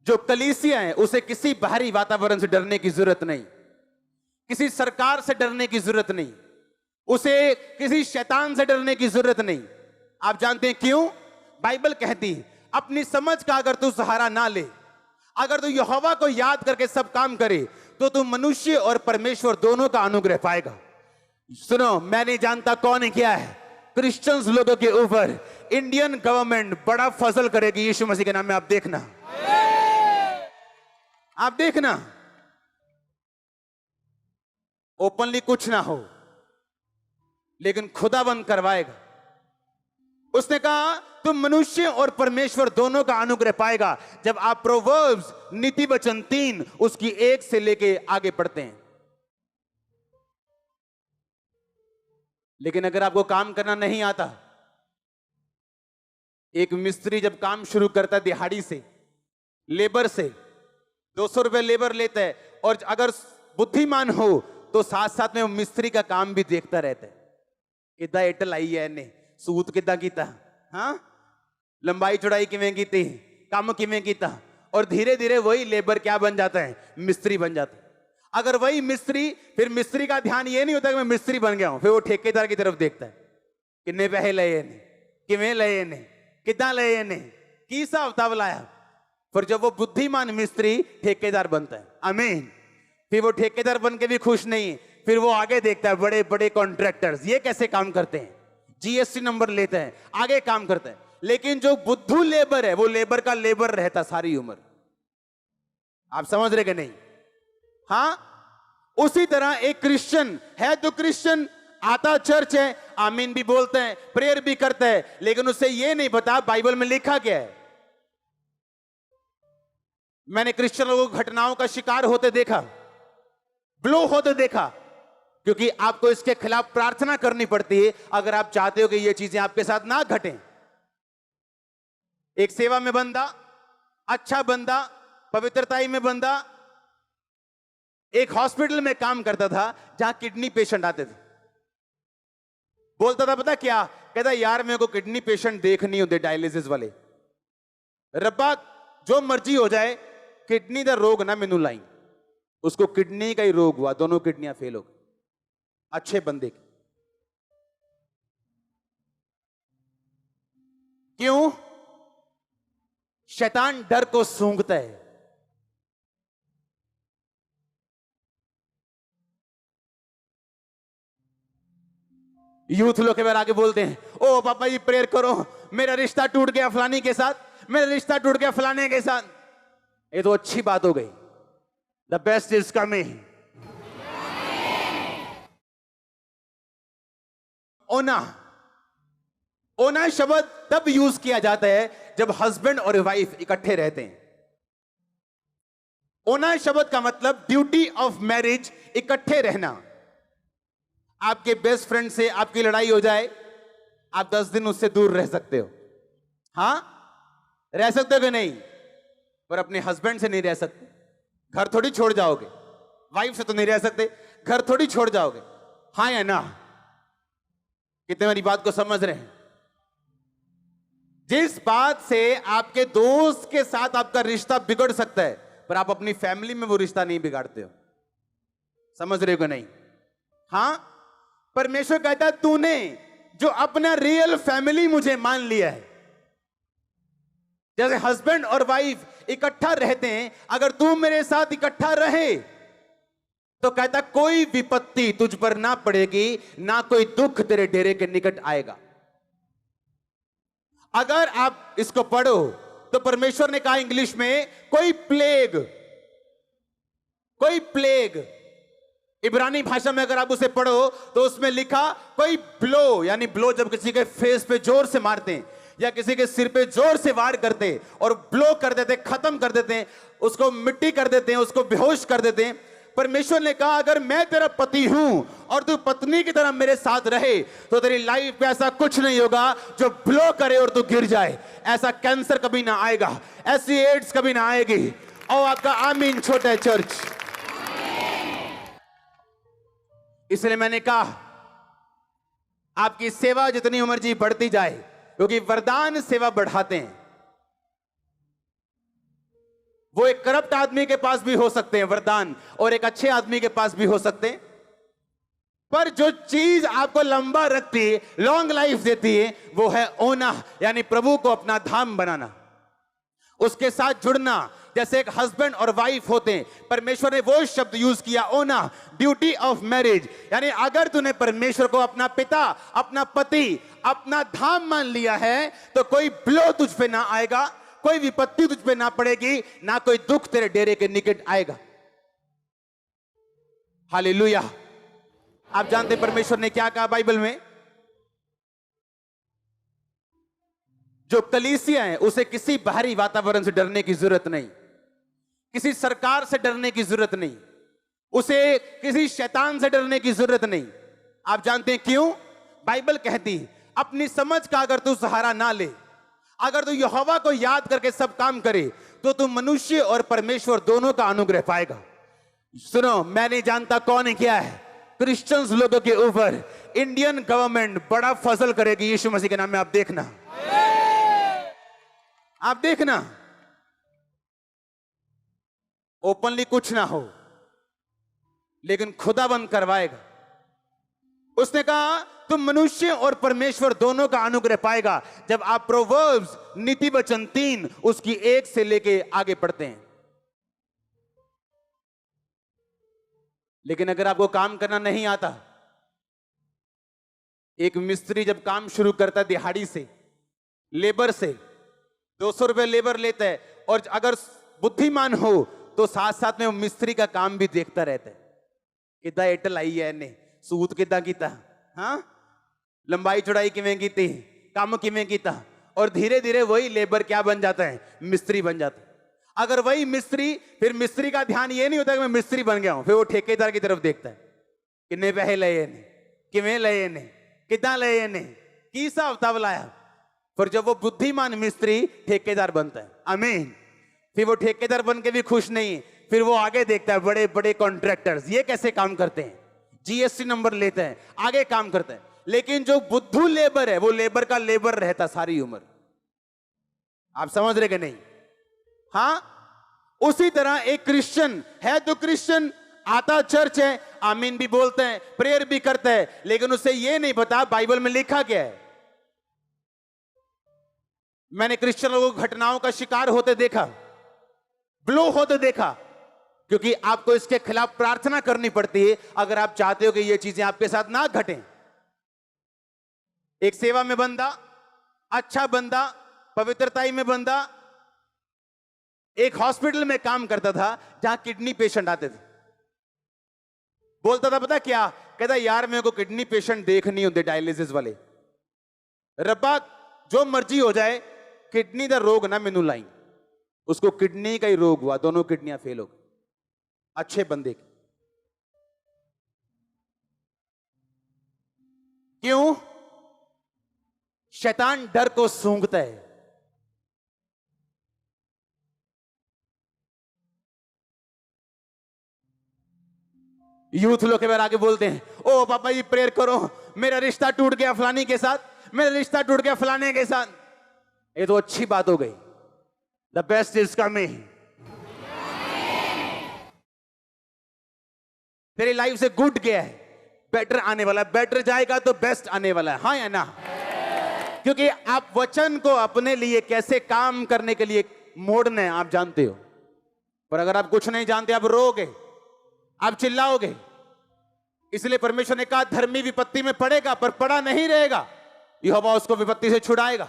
जो कलीसिया है उसे किसी बाहरी वातावरण से डरने की जरूरत नहीं। किसी सरकार से डरने की जरूरत नहीं, उसे किसी शैतान से डरने की जरूरत नहीं। आप जानते हैं क्यों? बाइबल कहती है अपनी समझ का अगर तू सहारा ना ले, अगर तू यहोवा को याद करके सब काम करे, तो तू मनुष्य और परमेश्वर दोनों का अनुग्रह पाएगा। सुनो, मैं नहीं जानता कौन किया है, क्रिश्चियंस लोगों के ऊपर इंडियन गवर्नमेंट बड़ा फजल करेगी यीशु मसीह के नाम में। आप देखना, आप देखना, ओपनली कुछ ना हो लेकिन खुदाबंद करवाएगा। उसने कहा तुम मनुष्य और परमेश्वर दोनों का अनुग्रह पाएगा जब आप प्रोवर्ब्स नीति वचन 3 उसकी 1 से लेके आगे पढ़ते हैं। लेकिन अगर आपको काम करना नहीं आता, एक मिस्त्री जब काम शुरू करता है दिहाड़ी से, लेबर से 200 रुपए लेबर लेता है, और अगर बुद्धिमान हो तो साथ साथ में वो मिस्त्री का काम भी देखता रहता है। किदा एटल आई है ने सूत किदा कीता, हाँ लंबाई चौड़ाई किवें कीती, काम किवें कीता, और धीरे धीरे वही लेबर क्या बन जाता है, मिस्त्री बन जाता है। अगर वही मिस्त्री, फिर मिस्त्री का ध्यान ये नहीं होता कि मैं मिस्त्री बन गया हूं, फिर वो ठेकेदार की तरफ देखता है, कितने पैसे लए ने, किवें लए ने, कितना लए ने, की हिसाब किताब लाया। फिर जब वो बुद्धिमान मिस्त्री ठेकेदार बनता है, आमीन, फिर वो ठेकेदार बन के भी खुश नहीं, फिर वो आगे देखता है बड़े बड़े कॉन्ट्रैक्टर्स ये कैसे काम करते हैं, जीएसटी नंबर लेते हैं, आगे काम करते हैं। लेकिन जो बुद्धू लेबर है वो लेबर का लेबर रहता सारी उम्र। आप समझ रहे कि नहीं? हाँ, उसी तरह एक क्रिश्चियन है तो क्रिश्चियन आता चर्च है, आमीन भी बोलते हैं, प्रेयर भी करता है, लेकिन उससे ये नहीं पता बाइबल में लिखा क्या है। मैंने क्रिश्चियन लोगों को घटनाओं का शिकार होते देखा, ब्लो होते देखा, क्योंकि आपको इसके खिलाफ प्रार्थना करनी पड़ती है अगर आप चाहते हो कि ये चीजें आपके साथ ना घटें। एक सेवा में बंदा, अच्छा बंदा, पवित्रताई में बंदा एक हॉस्पिटल में काम करता था जहां किडनी पेशेंट आते थे। बोलता था पता क्या, कहता यार मेरे को किडनी पेशेंट देख नहीं होते डायलिसिस वाले, रब्बा जो मर्जी हो जाए किडनी का रोग ना मैनू लाई। उसको किडनी का ही रोग हुआ, दोनों किडनियां फेल हो गई, अच्छे बंदे की। क्यों? शैतान डर को सूंघता है। यूथ लोग के बारे आगे बोलते हैं, ओ पापा जी प्रेयर करो, मेरा रिश्ता टूट गया फलानी के साथ, मेरा रिश्ता टूट गया फलाने के साथ। ये तो अच्छी बात हो गई, द बेस्ट इज कमिंग। ओना, ओना शब्द तब यूज किया जाता है जब हस्बैंड और वाइफ इकट्ठे रहते हैं। ओना शब्द का मतलब ड्यूटी ऑफ मैरिज, इकट्ठे रहना। आपके बेस्ट फ्रेंड से आपकी लड़ाई हो जाए, आप 10 दिन उससे दूर रह सकते हो, हां रह सकते हो कि नहीं, पर अपने हस्बैंड से नहीं रह सकते। घर थोड़ी छोड़ जाओगे, वाइफ से तो नहीं रह सकते, घर थोड़ी छोड़ जाओगे, हाँ या ना? कितने मेरी बात को समझ रहे हैं? जिस बात से आपके दोस्त के साथ आपका रिश्ता बिगड़ सकता है, पर आप अपनी फैमिली में वो रिश्ता नहीं बिगाड़ते हो। समझ रहे हो कि नहीं? हां, परमेश्वर कहता है तूने जो अपना रियल फैमिली मुझे मान लिया है, जैसे हस्बैंड और वाइफ इकट्ठा रहते हैं, अगर तू मेरे साथ इकट्ठा रहे तो कहता कोई विपत्ति तुझ पर ना पड़ेगी, ना कोई दुख तेरे डेरे के निकट आएगा। अगर आप इसको पढ़ो तो परमेश्वर ने कहा इंग्लिश में कोई प्लेग, इब्रानी भाषा में अगर आप उसे पढ़ो तो उसमें लिखा कोई ब्लो, यानी ब्लो जब किसी के फेस पे जोर से मारते हैं या किसी के सिर पे जोर से वार करते और ब्लो कर देते, खत्म कर देते हैं, उसको मिट्टी कर देते हैं, उसको बेहोश कर देते हैं। परमेश्वर ने कहा अगर मैं तेरा पति हूं और तू पत्नी की तरह मेरे साथ रहे तो तेरी लाइफ पे ऐसा कुछ नहीं होगा जो ब्लो करे और तू गिर जाए। ऐसा कैंसर कभी ना आएगा, ऐसी एड्स कभी ना आएगी। और आपका आमीन छोटा चर्च। इसलिए मैंने कहा आपकी सेवा जितनी उम्र जी बढ़ती जाए, क्योंकि वरदान सेवा बढ़ाते हैं। वो एक करप्ट आदमी के पास भी हो सकते हैं वरदान, और एक अच्छे आदमी के पास भी हो सकते हैं, पर जो चीज आपको लंबा रखती है, लॉन्ग लाइफ देती है, वो है ओना, यानी प्रभु को अपना धाम बनाना, उसके साथ जुड़ना। जैसे एक हस्बैंड और वाइफ होते हैं, परमेश्वर ने वो शब्द यूज किया ओना, ड्यूटी ऑफ मैरिज, यानी अगर तूने परमेश्वर को अपना पिता, अपना पति, अपना धाम मान लिया है, तो कोई ब्लो तुझ पे ना आएगा, कोई विपत्ति तुझ पे ना पड़ेगी, ना कोई दुख तेरे डेरे के निकट आएगा। हालेलुया। आप जानते परमेश्वर ने क्या कहा बाइबल में? जो कलीसिया है उसे किसी बाहरी वातावरण से डरने की जरूरत नहीं, किसी सरकार से डरने की जरूरत नहीं, उसे किसी शैतान से डरने की जरूरत नहीं। आप जानते हैं क्यों? बाइबल कहती है अपनी समझ का अगर तू सहारा ना ले, अगर तू यहोवा को याद करके सब काम करे, तो तू मनुष्य और परमेश्वर दोनों का अनुग्रह पाएगा। सुनो, मैं नहीं जानता कौन है क्या है, क्रिश्चियंस लोगों के ऊपर इंडियन गवर्नमेंट बड़ा फजल करेगी यीशु मसीह के नाम में। आप देखना, आप देखना, ओपनली कुछ ना हो, लेकिन खुदाबंद करवाएगा। उसने कहा तुम मनुष्य और परमेश्वर दोनों का अनुग्रह पाएगा, जब आप प्रोवर्ब्स नीति वचन 3 उसकी 1 से लेके आगे पढ़ते हैं। लेकिन अगर आपको काम करना नहीं आता, एक मिस्त्री जब काम शुरू करता है दिहाड़ी से, लेबर से 200 रुपए लेबर लेता है, और अगर बुद्धिमान हो तो साथ साथ में वो मिस्त्री का काम भी देखता रहता है, कितना एटल आई है ने, सूत कितना कीता, हाँ लंबाई चौड़ाई किवें कीती, काम किवें कीता, और धीरे धीरे वही लेबर क्या बन जाता है? मिस्त्री बन जाता है। अगर वही मिस्त्री, फिर मिस्त्री का ध्यान ये नहीं होता कि मैं मिस्त्री बन गया हूं, फिर वो ठेकेदार की तरफ देखता है, कितने पैसे लए ने, किवें लए ने, कितना लए ने, की हिसाब किताब लाया। फिर जब वो बुद्धिमान मिस्त्री ठेकेदार बनता है, आमीन, फिर वो ठेकेदार बन के भी खुश नहीं, फिर वो आगे देखता है बड़े बड़े कॉन्ट्रैक्टर्स ये कैसे काम करते हैं, जीएसटी नंबर लेते हैं, आगे काम करते हैं। लेकिन जो बुद्धू लेबर है, वो लेबर का लेबर रहता सारी उम्र। आप समझ रहे कि नहीं? हाँ, उसी तरह एक क्रिश्चियन है तो क्रिश्चियन आता चर्च है, आमीन भी बोलते हैं, प्रेयर भी करता है, लेकिन उसे ये नहीं पता बाइबल में लिखा क्या है। मैंने क्रिश्चियन लोगों को घटनाओं का शिकार होते देखा, ब्लो होते देखा, क्योंकि आपको इसके खिलाफ प्रार्थना करनी पड़ती है अगर आप चाहते हो कि ये चीजें आपके साथ ना घटें। एक सेवा में बंदा, अच्छा बंदा, पवित्रताई में बंदा, एक हॉस्पिटल में काम करता था जहां किडनी पेशेंट आते थे। बोलता था पता क्या, कहता यार मेरे को किडनी पेशेंट देख नहीं होते डायलिसिस वाले, रब्बा जो मर्जी हो जाए किडनी का रोग ना मैनू लाई। उसको किडनी का ही रोग हुआ, दोनों किडनियां फेल हो गई, अच्छे बंदे की। क्यों? शैतान डर को सूंघता है। यूथ लोग के बारे आगे बोलते हैं, ओ पापा जी प्रेयर करो, मेरा रिश्ता टूट गया फलानी के साथ, मेरा रिश्ता टूट गया फलाने के साथ। ये तो अच्छी बात हो गई, द बेस्ट इज कमिंग। तेरी लाइफ से गुड गया है, बेटर आने वाला, बेटर जाएगा तो बेस्ट आने वाला है, हाँ या ना? क्योंकि आप वचन को अपने लिए कैसे काम करने के लिए मोड़ना है आप जानते हो, पर अगर आप कुछ नहीं जानते आप रोओगे, आप चिल्लाओगे। इसलिए परमेश्वर ने कहा धर्मी विपत्ति में पड़ेगा पर पड़ा नहीं रहेगा, यहोवा उसको विपत्ति से छुड़ाएगा।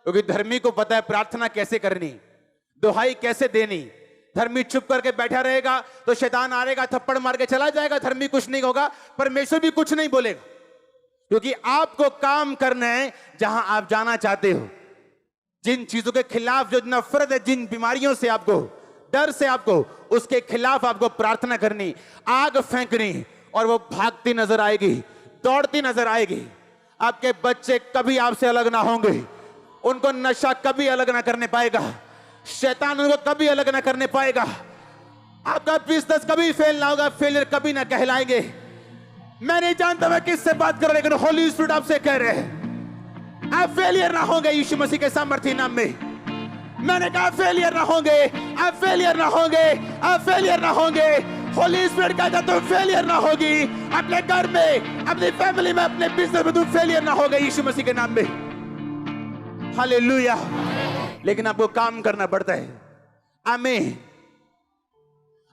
क्योंकि धर्मी को पता है प्रार्थना कैसे करनी, दुहाई कैसे देनी। धर्मी चुप करके बैठा रहेगा तो शैतान आएगा, थप्पड़ मार के चला जाएगा, धर्मी कुछ नहीं होगा, परमेश्वर भी कुछ नहीं बोलेगा। क्योंकि आपको काम करना है जहां आप जाना चाहते हो। जिन चीजों के खिलाफ जो नफरत है, जिन बीमारियों से आपको डर से, आपको उसके खिलाफ आपको प्रार्थना करनी, आग फेंकनी, और वो भागती नजर आएगी, दौड़ती नजर आएगी। आपके बच्चे कभी आपसे अलग ना होंगे, उनको नशा कभी अलग ना करने पाएगा, शैतान उनको कभी अलग ना करने पाएगा, आपका बिजनेस कभी फेल ना होगा, फेलियर कभी ना कहलाएंगे। मैं नहीं जानता मैं किससे बात कर रहा, लेकिन होली स्पिरिट आपसे कह रहे हैं आप फेलियर ना होंगे यीशु मसीह के सामर्थ्य नाम में। मैंने कहा फेलियर ना होंगे, आप फेलियर ना होंगे, आप फेलियर ना होंगे। होली स्पिरिट कहता तुम फेलियर ना होगी, अपने घर में, अपनी फैमिली में, अपने बिजनेस में तुम फेलियर ना होगे यीशु मसीह के नाम में। हालेलुया। लेकिन आपको काम करना पड़ता है। आमीन,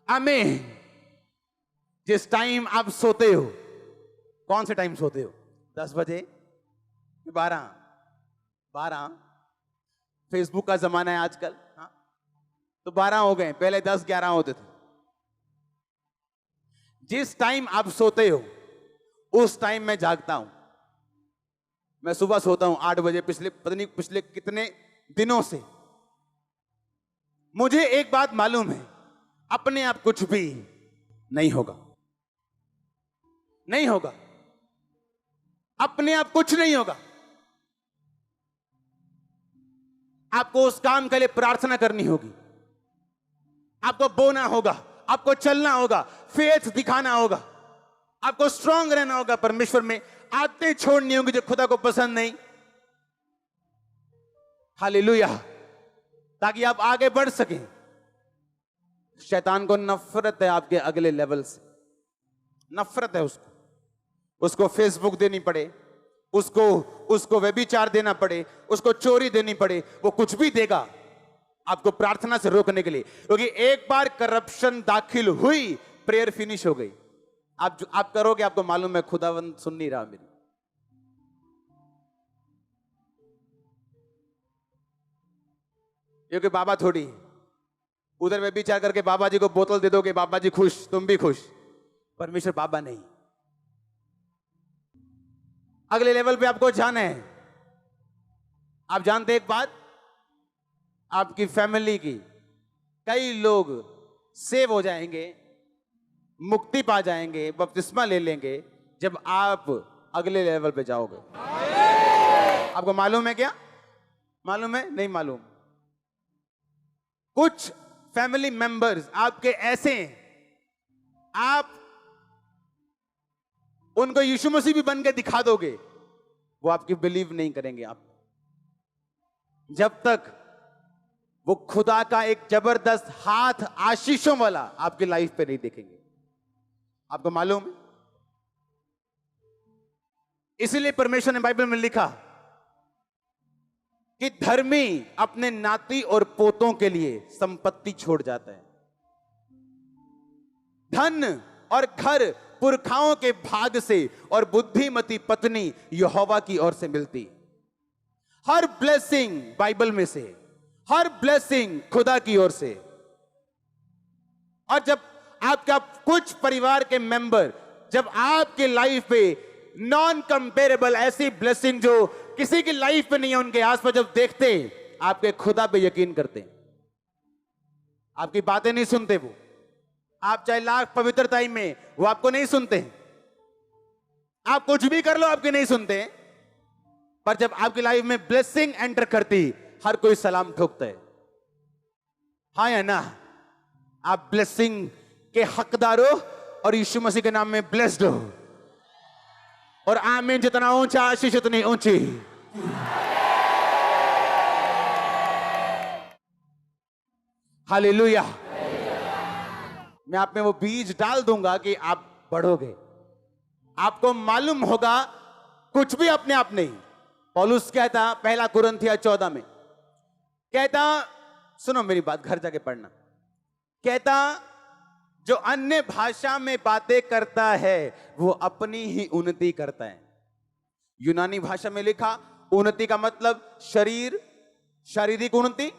आमीन। जिस टाइम आप सोते हो, कौन से टाइम सोते हो? 10 बजे, 12? फेसबुक का जमाना है आजकल, हाँ? तो 12 हो गए, पहले 10-11 होते थे। जिस टाइम आप सोते हो उस टाइम मैं जागता हूं। मैं सुबह सोता हूं 8 बजे, पता नहीं पिछले कितने दिनों से। मुझे एक बात मालूम है, अपने आप कुछ भी नहीं होगा, नहीं होगा, अपने आप कुछ नहीं होगा। आपको उस काम के लिए प्रार्थना करनी होगी, आपको बोना होगा, आपको चलना होगा, फेथ दिखाना होगा, आपको स्ट्रांग रहना होगा परमेश्वर में। आदतें छोड़नी होंगी जो खुदा को पसंद नहीं। हालेलुया। ताकि आप आगे बढ़ सकें। शैतान को नफरत है आपके अगले लेवल से, नफरत है उसको फेसबुक देनी पड़े, उसको व्यभिचार देना पड़े, उसको चोरी देनी पड़े, वो कुछ भी देगा आपको प्रार्थना से रोकने के लिए। क्योंकि एक बार करप्शन दाखिल हुई, प्रेयर फिनिश हो गई। आप करोगे, आपको मालूम है खुदावंद सुन नहीं रहा मेरी। क्योंकि बाबा थोड़ी उधर व्यभिचार करके बाबा जी को बोतल दे दोगे, बाबा जी खुश, तुम भी खुश। परमेश्वर बाबा नहीं। अगले लेवल पे आपको जाना है। आप जानते एक बात, आपकी फैमिली की कई लोग सेव हो जाएंगे, मुक्ति पा जाएंगे, बपतिस्मा ले लेंगे जब आप अगले लेवल पे जाओगे। आपको मालूम है क्या? मालूम है? नहीं मालूम। कुछ फैमिली मेंबर्स आपके ऐसे हैं, आप उनको यीशु मसीह भी बन के दिखा दोगे, वो आपकी बिलीव नहीं करेंगे। आप जब तक वो खुदा का एक जबरदस्त हाथ आशीषों वाला आपकी लाइफ पे नहीं देखेंगे। आपको मालूम है? इसीलिए परमेश्वर ने बाइबल में लिखा कि धर्मी अपने नाती और पोतों के लिए संपत्ति छोड़ जाता है। धन और घर पुरखाओं के भाग से और बुद्धिमती पत्नी यहोवा की ओर से मिलती। हर ब्लेसिंग बाइबल में से, हर ब्लेसिंग खुदा की ओर से। और जब आपका कुछ परिवार के मेंबर जब आपके लाइफ पे नॉन कंपेरेबल ऐसी ब्लेसिंग जो किसी की लाइफ पे नहीं है, उनके आसपास जब देखते, आपके खुदा पे यकीन करते, आपकी बातें नहीं सुनते। वो आप चाहे लाख पवित्रताई में, वो आपको नहीं सुनते। आप कुछ भी कर लो, आपके नहीं सुनते। पर जब आपकी लाइफ में ब्लेसिंग एंटर करती, हर कोई सलाम ठोकता है। हाँ या ना? आप ब्लेसिंग के हकदार हो और यीशु मसीह के नाम में ब्लेस्ड हो। और आमीन। जितना ऊंचा आशीष उतनी ऊंची। हालेलुया। मैं आप में वो बीज डाल दूंगा कि आप बढ़ोगे। आपको मालूम होगा कुछ भी अपने आप नहीं। पौलुस कहता पहला कुरिन्थियों 14 में, कहता, सुनो मेरी बात, घर जाके पढ़ना। कहता जो अन्य भाषा में बातें करता है वो अपनी ही उन्नति करता है। यूनानी भाषा में लिखा, उन्नति का मतलब शरीर, शारीरिक उन्नति,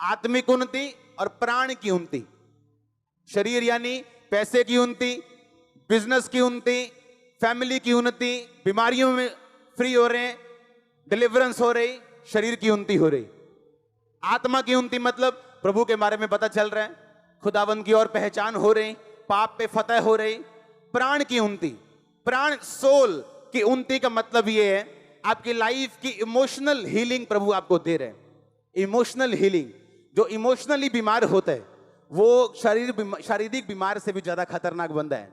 आत्मिक उन्नति और प्राण की उन्नति। शरीर यानी पैसे की उन्नति, बिजनेस की उन्नति, फैमिली की उन्नति, बीमारियों में फ्री हो रहे हैं, डिलीवरेंस हो रही, शरीर की उन्नति हो रही। आत्मा की उन्नति मतलब प्रभु के बारे में पता चल रहा है, खुदावंद की ओर पहचान हो रही, पाप पे फतह हो रही। प्राण की उन्नति, प्राण सोल की उन्नति का मतलब ये है आपकी लाइफ की इमोशनल हीलिंग प्रभु आपको दे रहे हैं। इमोशनल हीलिंग, जो इमोशनली बीमार होता है वो शारीरिक बीमार से भी ज्यादा खतरनाक बंदा है।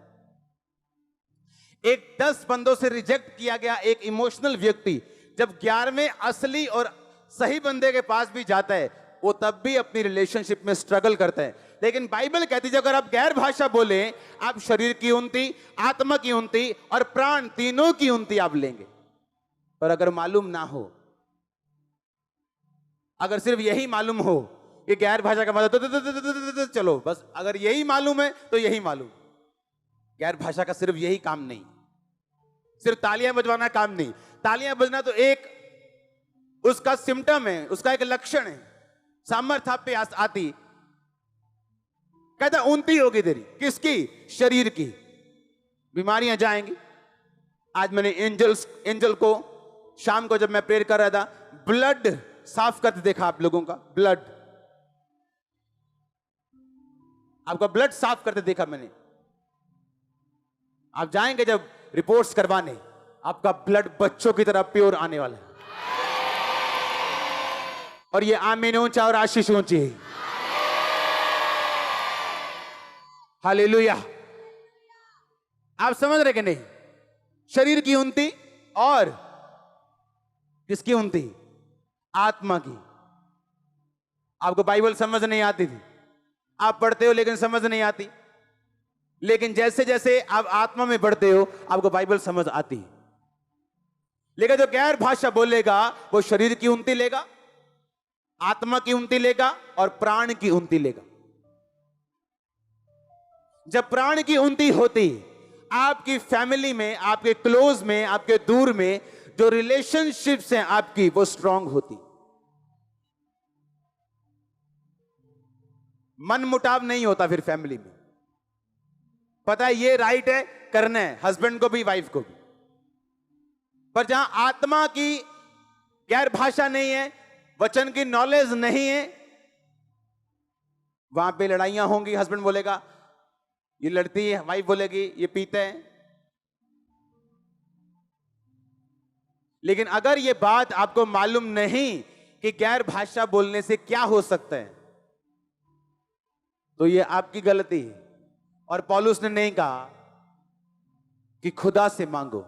एक 10 बंदों से रिजेक्ट किया गया एक इमोशनल व्यक्ति जब 11वें असली और सही बंदे के पास भी जाता है, वो तब भी अपनी रिलेशनशिप में स्ट्रगल करता है। लेकिन बाइबल कहती है अगर आप गैर भाषा बोले, आप शरीर की उन्नति, आत्मा की उन्नति और प्राण तीनों की उन्नति आप लेंगे। पर अगर मालूम ना हो, अगर सिर्फ यही मालूम हो कि गैर भाषा का मतलब चलो बस, अगर यही मालूम है तो यही मालूम। गैर भाषा का सिर्फ यही काम नहीं, सिर्फ तालियां बजवाना काम नहीं। तालियां बजना तो एक उसका सिम्टम है, उसका एक लक्षण है। सामर्थ्य आप पे आती, कहता उन्नति होगी तेरी, किसकी? शरीर की। बीमारियां जाएंगी। आज मैंने एंजल को शाम को जब मैं प्रेयर कर रहा था, ब्लड साफ करते देखा आप लोगों का। ब्लड, आपका ब्लड साफ करते देखा मैंने। आप जाएंगे जब रिपोर्ट्स करवाने, आपका ब्लड बच्चों की तरह प्योर आने वाला है। और ये आमीन ऊंचा और आशीष ऊंची है। हालेलुया। आप समझ रहे कि नहीं? शरीर की उन्नति और किसकी उन्नति? आत्मा की। आपको बाइबल समझ नहीं आती थी, आप पढ़ते हो लेकिन समझ नहीं आती। लेकिन जैसे जैसे आप आत्मा में बढ़ते हो, आपको बाइबल समझ आती है। लेकिन जो गैर भाषा बोलेगा वो शरीर की उन्नति लेगा, आत्मा की उन्नति लेगा और प्राण की उन्नति लेगा। जब प्राण की उन्नति होती, आपकी फैमिली में, आपके क्लोज में, आपके दूर में जो रिलेशनशिप्स हैं आपकी, वो स्ट्रांग होती। मन मुटाव नहीं होता फिर फैमिली में। पता है ये राइट है, करना है, हस्बैंड को भी वाइफ को भी। पर जहां आत्मा की गैर भाषा नहीं है, वचन की नॉलेज नहीं है, वहां पे लड़ाइयां होंगी। हस्बैंड बोलेगा ये लड़ती है, वाइफ बोलेगी ये पीते हैं। लेकिन अगर ये बात आपको मालूम नहीं कि गैर भाषा बोलने से क्या हो सकता है, तो ये आपकी गलती है। और पौलुस ने नहीं कहा कि खुदा से मांगो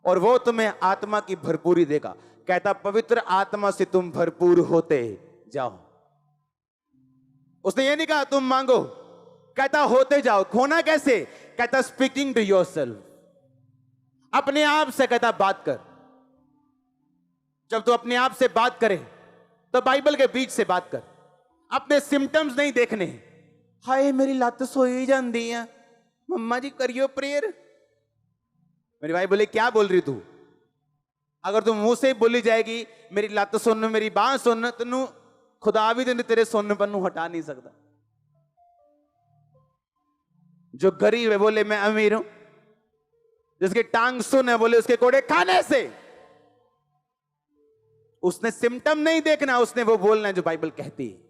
और वो तुम्हें आत्मा की भरपूरी देगा। कहता पवित्र आत्मा से तुम भरपूर होते जाओ। उसने ये नहीं कहा तुम मांगो, कहता होते जाओ। खोना कैसे? कहता स्पीकिंग टू योरसेल्फ, अपने आप से। कहता बात कर। जब तू अपने आप से बात करे तो बाइबल के बीच से बात कर। अपने सिम्टम्स नहीं देखने। हाय मेरी लत सोई जाती है, मम्मा जी करियो प्रेयर। मेरी भाई बोले क्या बोल रही तू? अगर तू मुंह से बोली जाएगी मेरी लत सुन, मेरी बांह सुन, तेनू खुदा भी तेरे सुनपन नू हटा नहीं सकता। जो गरीब है बोले मैं अमीर हूं, जिसकी टांग सुन है बोले उसके कोड़े खाने से। उसने सिम्टम नहीं देखना, उसने वो बोलना है जो बाइबल कहती है।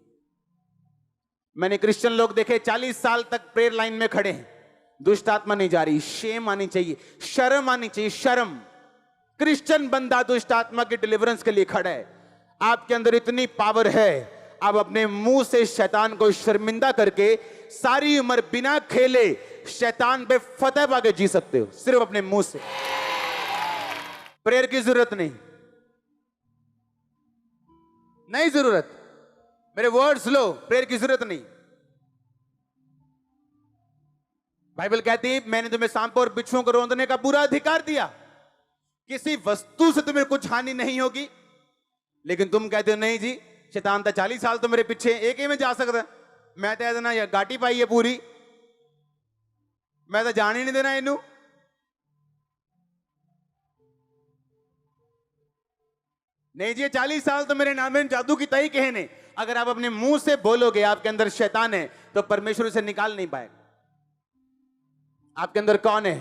मैंने क्रिश्चियन लोग देखे 40 साल तक प्रेयर लाइन में खड़े हैं, दुष्ट आत्मा नहीं जा रही। शेम आनी चाहिए, शर्म आनी चाहिए, शर्म। क्रिश्चियन बंदा दुष्ट आत्मा की डिलीवरेंस के लिए खड़ा है। आपके अंदर इतनी पावर है, आप अपने मुंह से शैतान को शर्मिंदा करके सारी उम्र बिना खेले शैतान पे फतेह पाके जी सकते हो, सिर्फ अपने मुंह से। प्रेयर की जरूरत नहीं, नहीं जरूरत। मेरे वर्ड्स लो, प्रेयर की जरूरत नहीं। बाइबल कहती है मैंने तुम्हें सांपों और बिच्छुओं को रौंदने का पूरा अधिकार दिया। किसी वस्तु से तुम्हें कुछ हानि नहीं होगी। लेकिन तुम कहते हो नहीं जी, शैतान था 40 साल तो मेरे पीछे, एक ही में जा सकता। मैं तो देना या गाटी पाई है पूरी, मैं तो जान ही नहीं देना इनू। नहीं जी 40 साल तो मेरे नाम में जादू की तई कहे ने। अगर आप अपने मुंह से बोलोगे आपके अंदर शैतान है, तो परमेश्वर उसे निकाल नहीं पाएगा। आपके अंदर कौन है?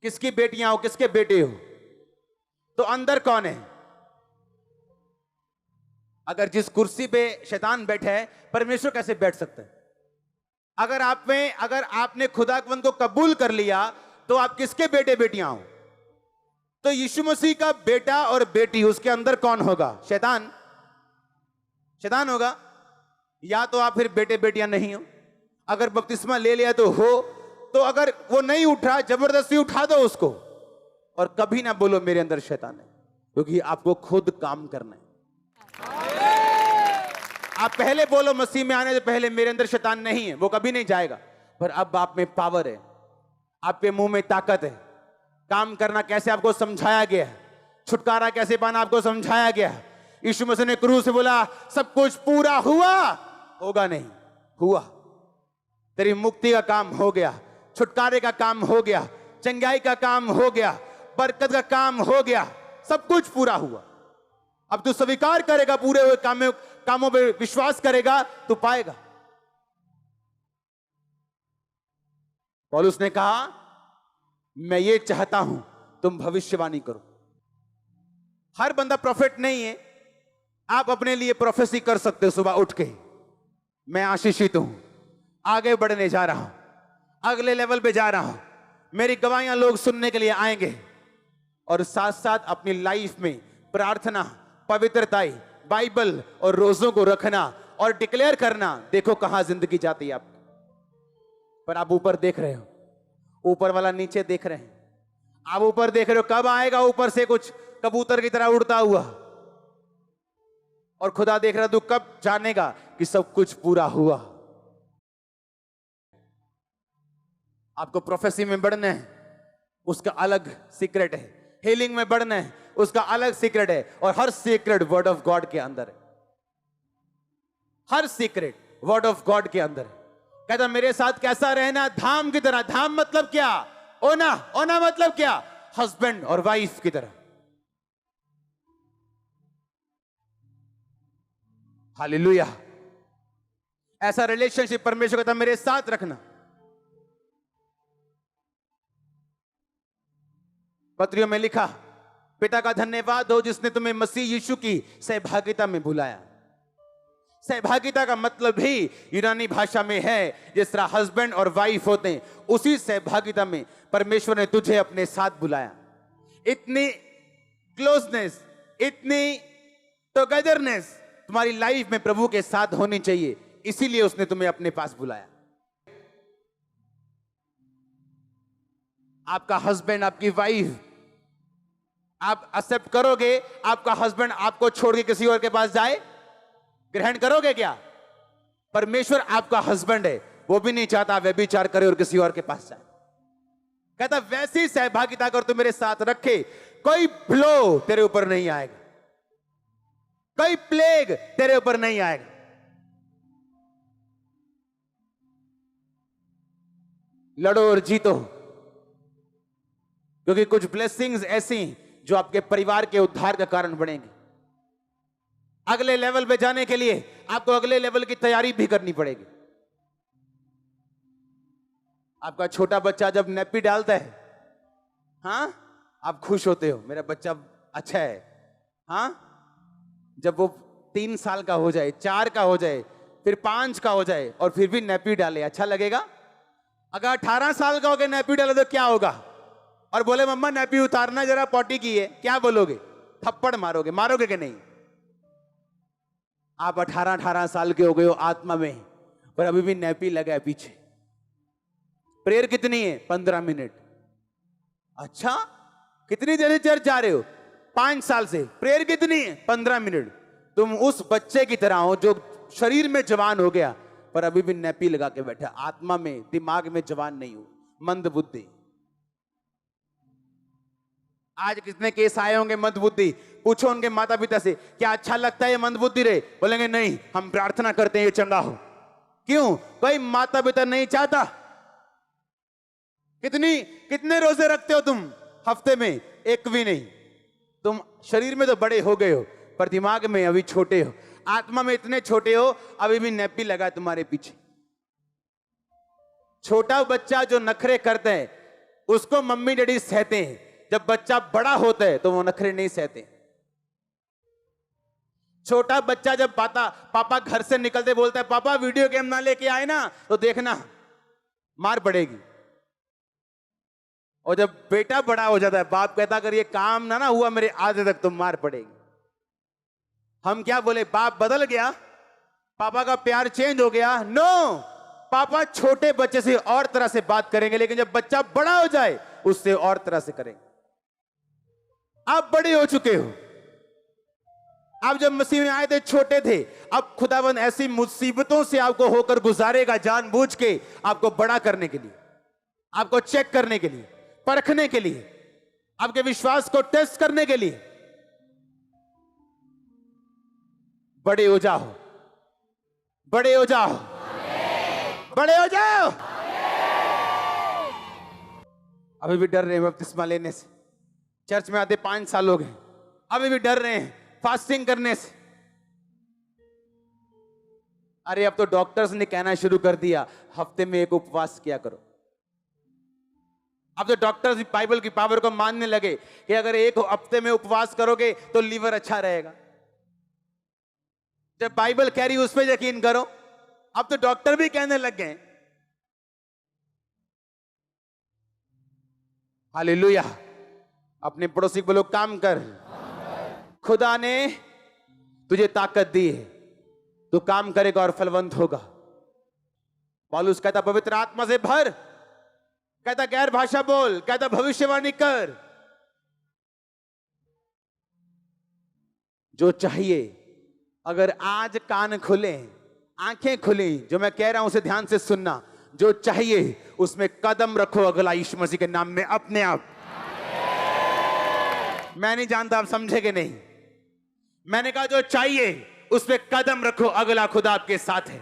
किसकी बेटियां हो, किसके बेटे हो, तो अंदर कौन है? अगर जिस कुर्सी पे शैतान बैठा है, परमेश्वर कैसे बैठ सकता है? अगर आपने खुदावंद को कबूल कर लिया, तो आप किसके बेटे बेटियां हो? तो यीशु मसीह का बेटा और बेटी, उसके अंदर कौन होगा? शैतान। शैतान होगा। या तो आप फिर बेटे बेटियां नहीं हो। अगर बपतिस्मा ले लिया तो हो, तो अगर वो नहीं उठा, जबरदस्ती उठा दो उसको और कभी ना बोलो मेरे अंदर शैतान है। क्योंकि आपको खुद काम करना है। आप पहले बोलो मसीह में आने से पहले मेरे अंदर शैतान नहीं है, वो कभी नहीं जाएगा। पर अब आप में पावर है, आपके मुंह में ताकत है। काम करना कैसे आपको समझाया गया है, छुटकारा कैसे पाना आपको समझाया गया है। यीशु मसीह ने क्रूस से बोला सब कुछ पूरा हुआ, होगा नहीं, हुआ। तेरी मुक्ति का काम हो गया, छुटकारे का काम हो गया, चंगाई का काम हो गया, बरकत का काम हो गया, सब कुछ पूरा हुआ। अब तू स्वीकार करेगा, पूरे हुए कामों पे विश्वास करेगा, तू पाएगा। पौलुस ने कहा मैं ये चाहता हूं तुम भविष्यवाणी करो। हर बंदा प्रोफेट नहीं है। आप अपने लिए प्रोफेसी कर सकते हो सुबह उठ के, मैं आशीषित हूं, आगे बढ़ने जा रहा हूं, अगले लेवल पे जा रहा हूं, मेरी गवाहियां लोग सुनने के लिए आएंगे। और साथ साथ अपनी लाइफ में प्रार्थना, पवित्रता, बाइबल और रोजों को रखना और डिक्लेयर करना। देखो कहां जिंदगी जाती है आपकी। पर आप ऊपर देख रहे हो, ऊपर वाला नीचे देख रहे हैं। आप ऊपर देख रहे हो, कब आएगा ऊपर से कुछ कबूतर की तरह उड़ता हुआ, और खुदा देख रहा, तू कब जानेगा कि सब कुछ पूरा हुआ। आपको प्रोफेसी में बढ़ना है, उसका अलग सीक्रेट है। हीलिंग में बढ़ना है, उसका अलग सीक्रेट है। और हर सीक्रेट वर्ड ऑफ गॉड के अंदर है। हर सीक्रेट वर्ड ऑफ गॉड के अंदर है। कहता मेरे साथ कैसा रहना, धाम की तरह। धाम मतलब क्या? ओना। ओना मतलब क्या? हस्बैंड और वाइफ की तरह। हालेलुया। ऐसा रिलेशनशिप परमेश्वर कहता मेरे साथ रखना। पत्रियों में लिखा, पिता का धन्यवाद हो जिसने तुम्हें मसीह यीशु की सहभागिता में बुलाया। सहभागिता का मतलब भी यूनानी भाषा में है, जिस तरह हस्बैंड और वाइफ होते हैं, उसी सहभागिता में परमेश्वर ने तुझे अपने साथ बुलाया। इतनी क्लोजनेस, इतनी टुगेदरनेस तुम्हारी लाइफ में प्रभु के साथ होनी चाहिए, इसीलिए उसने तुम्हें अपने पास बुलाया। आपका हस्बैंड, आपकी वाइफ, आप एक्सेप्ट करोगे आपका हस्बैंड आपको छोड़ के किसी और के पास जाए? ग्रहण करोगे क्या? परमेश्वर आपका हस्बैंड है, वो भी नहीं चाहता व्यभिचार करे और किसी और के पास जाए। कहता वैसी सहभागिता कर तू मेरे साथ रखे, कोई फ्लो तेरे ऊपर नहीं आएगा, कोई प्लेग तेरे ऊपर नहीं आएगा। लड़ो और जीतो, क्योंकि कुछ ब्लेसिंग्स ऐसी जो आपके परिवार के उद्धार का कारण बनेंगे। अगले लेवल पे जाने के लिए आपको अगले लेवल की तैयारी भी करनी पड़ेगी। आपका छोटा बच्चा जब नैपी डालता है, हाँ, आप खुश होते हो, मेरा बच्चा अच्छा है। हाँ, जब वो 3 साल का हो जाए, 4 का हो जाए, फिर 5 का हो जाए और फिर भी नैपी डाले, अच्छा लगेगा? अगर 18 साल का हो गया नैपी डाले तो क्या होगा? और बोले मम्मा नैपी उतारना जरा, पॉटी की है, क्या बोलोगे? थप्पड़ मारोगे? मारोगे कि नहीं? आप 18 साल के हो गए हो आत्मा में, पर अभी भी नैपी लगा है पीछे। प्रेयर कितनी है? 15 मिनट। अच्छा, कितनी देर से चर्च जा रहे हो? 5 साल से। प्रेयर कितनी है? 15 मिनट। तुम उस बच्चे की तरह हो जो शरीर में जवान हो गया पर अभी भी नैपी लगा के बैठा, आत्मा में, दिमाग में जवान नहीं हो, मंद बुद्धि। आज कितने केस आए होंगे मंद बुद्धि? पूछो उनके माता पिता से, क्या अच्छा लगता है ये मंद बुद्धि रे? बोलेंगे नहीं, हम प्रार्थना करते हैं ये चंगा हो। क्यों? कोई माता पिता नहीं चाहता। कितने रोजे रखते हो तुम हफ्ते में? एक भी नहीं। तुम शरीर में तो बड़े हो गए हो पर दिमाग में अभी छोटे हो, आत्मा में इतने छोटे हो, अभी भी नैपी लगा है तुम्हारे पीछे। छोटा बच्चा जो नखरे करते हैं उसको मम्मी डैडी सहते हैं, जब बच्चा बड़ा होता है तो वो नखरे नहीं सहते। छोटा बच्चा जब पापा घर से निकलते बोलता है पापा वीडियो गेम ना लेके आए ना, तो देखना मार पड़ेगी। और जब बेटा बड़ा हो जाता है बाप कहता अगर ये काम ना हुआ मेरे आधे तक तो मार पड़ेगी। हम क्या बोले? बाप बदल गया, पापा का प्यार चेंज हो गया? नो, पापा छोटे बच्चे से और तरह से बात करेंगे, लेकिन जब बच्चा बड़ा हो जाए उससे और तरह से करेंगे। आप बड़े हो चुके हो, आप जब मसीह में आए थे छोटे थे, अब खुदावन ऐसी मुसीबतों से आपको होकर गुजारेगा जानबूझ के, आपको बड़ा करने के लिए, आपको चेक करने के लिए, परखने के लिए, आपके विश्वास को टेस्ट करने के लिए। बड़े हो जाओ, बड़े हो जाओ, बड़े हो जाओ। अभी भी डर रहे हैं बपतिस्मा लेने से। चर्च में आते 5 साल हो गए, अभी भी डर रहे हैं फास्टिंग करने से। अरे अब तो डॉक्टर्स ने कहना शुरू कर दिया हफ्ते में 1 उपवास किया करो। अब तो डॉक्टर्स भी बाइबल की पावर को मानने लगे कि अगर 1 हफ्ते में उपवास करोगे तो लीवर अच्छा रहेगा। जब बाइबल कह रही उस पर यकीन करो। अब तो डॉक्टर भी कहने लग गए। हालेलुया। अपने पड़ोसी को बोलो काम कर, खुदा ने तुझे ताकत दी है, तू काम करेगा और फलवंत होगा। पौलुस कहता पवित्र आत्मा से भर, कहता गैर भाषा बोल, कहता भविष्यवाणी कर। जो चाहिए, अगर आज कान खुले, आंखें खुली, जो मैं कह रहा हूं उसे ध्यान से सुनना। जो चाहिए उसमें कदम रखो अगला यीशु मसीह के नाम में अपने आप। मैं नहीं जानता आप समझेगे नहीं। मैंने कहा जो चाहिए उस पे कदम रखो, अगला खुदा आपके साथ है।